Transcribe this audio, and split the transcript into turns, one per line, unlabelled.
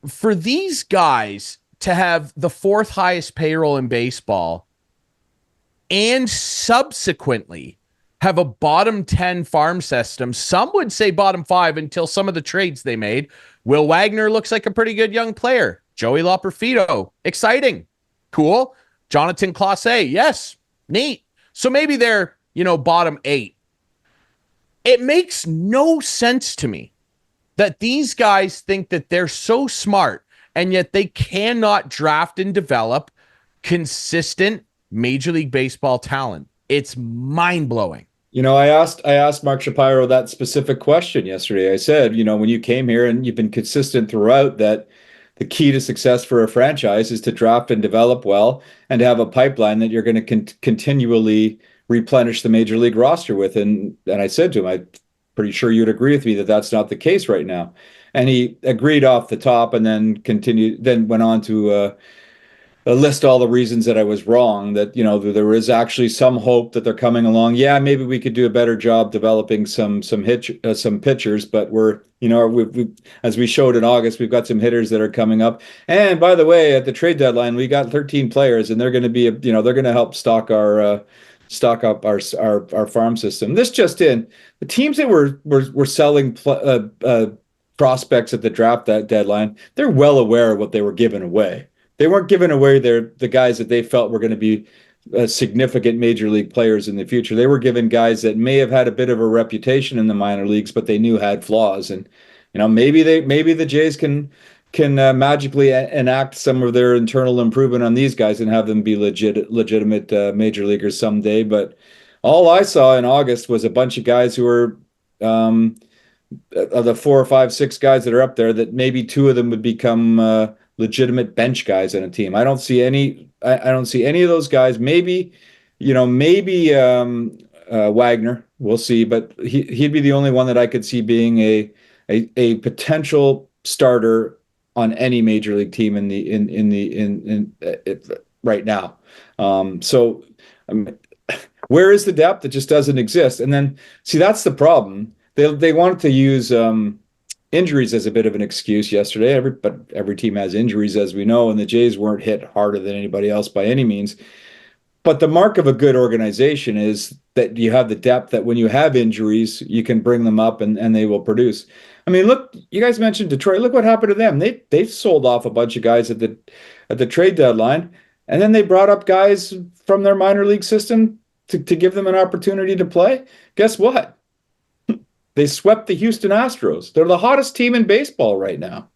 for these guys to have the fourth highest payroll in baseball and subsequently have a bottom 10 farm system, some would say bottom five until some of the trades they made. Will Wagner looks like a pretty good young player. Joey Loperfido, exciting, cool. Jonathan Clase, yes, neat. So maybe they're, bottom eight. It makes no sense to me that these guys think that they're so smart and yet they cannot draft and develop consistent Major League Baseball talent. It's mind-blowing.
I asked Mark Shapiro that specific question yesterday. I said, when you came here and you've been consistent throughout that the key to success for a franchise is to draft and develop well and to have a pipeline that you're going to continually replenish the major league roster with. And I said to him, I'm pretty sure you'd agree with me that that's not the case right now. And he agreed off the top and then went on to list all the reasons that I was wrong, that, there is actually some hope that they're coming along. Yeah, maybe we could do a better job developing some pitchers, but we as we showed in August, we've got some hitters that are coming up. And by the way, at the trade deadline, we got 13 players, and they're going to be, they're going to help stock up our farm system. This just in, the teams that were selling prospects at the draft that deadline, they're well aware of what they were giving away. They weren't giving away the guys that they felt were going to be significant major league players in the future. They were giving guys that may have had a bit of a reputation in the minor leagues, but they knew had flaws. And maybe the Jays can magically enact some of their internal improvement on these guys and have them be legitimate major leaguers someday. But all I saw in August was a bunch of guys who were of the 4 or 5, 6 guys that are up there, that maybe two of them would become legitimate bench guys on a team. I don't see any. I don't see any of those guys. Maybe, Wagner. We'll see, but he'd be the only one that I could see being a potential starter on any major league team right now. So, where is the depth? It just doesn't exist. And then see, that's the problem. They wanted to use injuries as a bit of an excuse yesterday. But every team has injuries, as we know, and the Jays weren't hit harder than anybody else by any means. But the mark of a good organization is that you have the depth, that when you have injuries, you can bring them up and they will produce. I mean, look, you guys mentioned Detroit. Look what happened to them. They sold off a bunch of guys at the trade deadline, and then they brought up guys from their minor league system to give them an opportunity to play. Guess what? They swept the Houston Astros. They're the hottest team in baseball right now.